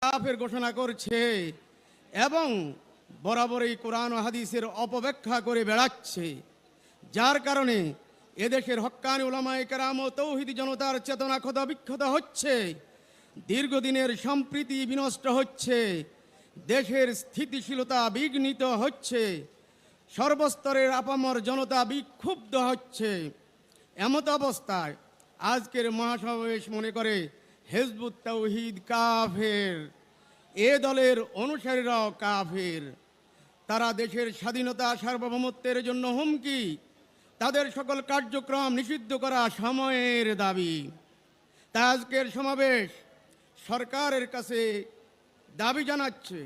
কাফের ঘোষণা করছে এবং বরাবরই কোরআন ও হাদিসের অপব্যাখ্যা করে বেড়াচ্ছে, যার কারণে এদেশের হক্কানি উলামায়ে কেরাম ও তৌহিদি জনতার চেতনা ক্ষতবিক্ষত হচ্ছে, দীর্ঘদিনের সম্প্রীতি বিনষ্ট হচ্ছে, দেশের স্থিতিশীলতা বিঘ্নিত হচ্ছে, সর্বস্তরের আপামর জনতা বিক্ষুব্ধ হচ্ছে। এমত অবস্থায় আজকের মহাসমাবেশ মনে করে হিজবুত তাওহীদ কাফের, এ দলের অনুসারীরাও কাফের। তারা দেশের স্বাধীনতা সার্বভৌমত্বের জন্য হুমকি, তাদের সকল কার্যক্রম নিষিদ্ধ করা সময়ের দাবি। তাই আজকের সমাবেশ সরকারের কাছে দাবি জানাচ্ছে,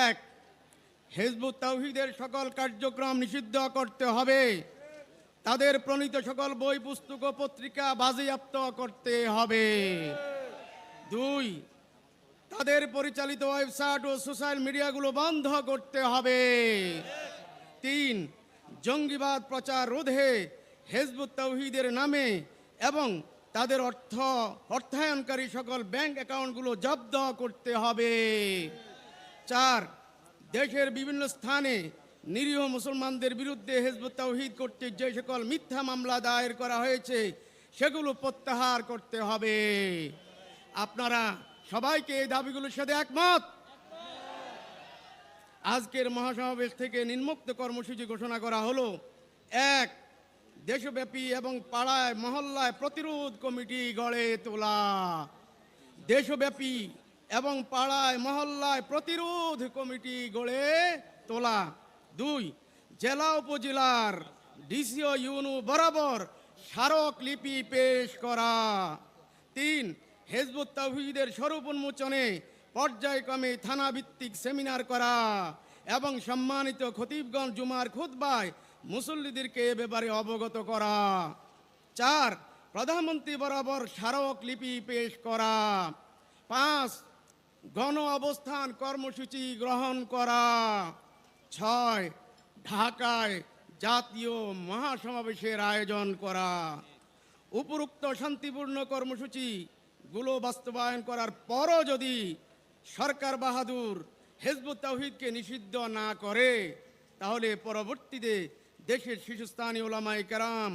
এক, হিজবুত তাওহীদের সকল কার্যক্রম নিষিদ্ধ করতে হবে, তাদের প্রণীত সকল বই পুস্তক ও পত্রিকা বাজেয়াপ্ত করতে হবে। দুই, তাদের পরিচালিত ওয়েবসাইট ও সোশ্যাল মিডিয়াগুলো বন্ধ করতে হবে। তিন, জঙ্গিবাদ প্রচার রোধে হিজবুত তাওহীদের নামে এবং তাদের অর্থায়নকারী সকল ব্যাংক অ্যাকাউন্টগুলো জব্দ করতে হবে। চার, দেশের বিভিন্ন স্থানে নিরীহ মুসলমানদের বিরুদ্ধে হিজবুত তাওহীদ কর্তৃক যে সকল মিথ্যা মামলা দায়ের করা হয়েছে সেগুলো প্রত্যাহার করতে হবে। আপনারা সবাইকে এই দাবিগুলোর সাথে একমত? আজকের মহাসমাবেশ থেকে নিম্নোক্ত কর্মসূচি ঘোষণা করা হলো। এক, দেশব্যাপী এবং পাড়ায় মহল্লায় প্রতিরোধ কমিটি গড়ে তোলা। দেশব্যাপী এবং পাড়ায় মহল্লায় প্রতিরোধ কমিটি গড়ে তোলা। দুই, জেলা উপজেলার ডিসি ও ইউনো বরাবর স্মারকলিপি পেশ করা। তিন, হিজবুত তাওহীদের স্বরূপ উন্মোচনে পর্যায়ক্রমে থানাভিত্তিক সেমিনার করা এবং সম্মানিত খতিবগণ জুমার খুতবায় মুসল্লিদেরকে এ ব্যাপারে অবগত করা। চার, প্রধানমন্ত্রী বরাবর স্মারকলিপি পেশ করা। পাঁচ, গণ অবস্থান কর্মসূচি গ্রহণ করা। ছয়, ঢাকায় জাতীয় মহাসমাবেশের আয়োজন করা। উপরোক্ত শান্তিপূর্ণ কর্মসূচিগুলো বাস্তবায়ন করার পরও যদি সরকার বাহাদুর হিজবুত তাওহীদকে নিষিদ্ধ না করে, তাহলে পরবর্তীতে দেশের শীর্ষস্থানীয় উলামায়ে কেরাম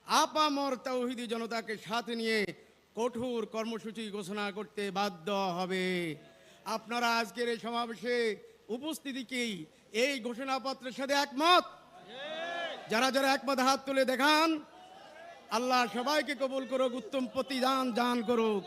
আপামর তাওহীদি জনতাকে সাথে নিয়ে কঠোর কর্মসূচি ঘোষণা করতে বাধ্য হবে। আপনারা আজকের এই সমাবেশে উপস্থিতিকেই এই ঘোষণাপত্রের সাথে একমত? যারা যারা একমত হাত তুলে দেখান। আল্লাহ সবাইকে কবুল করুক, উত্তম প্রতিদান দান করুক।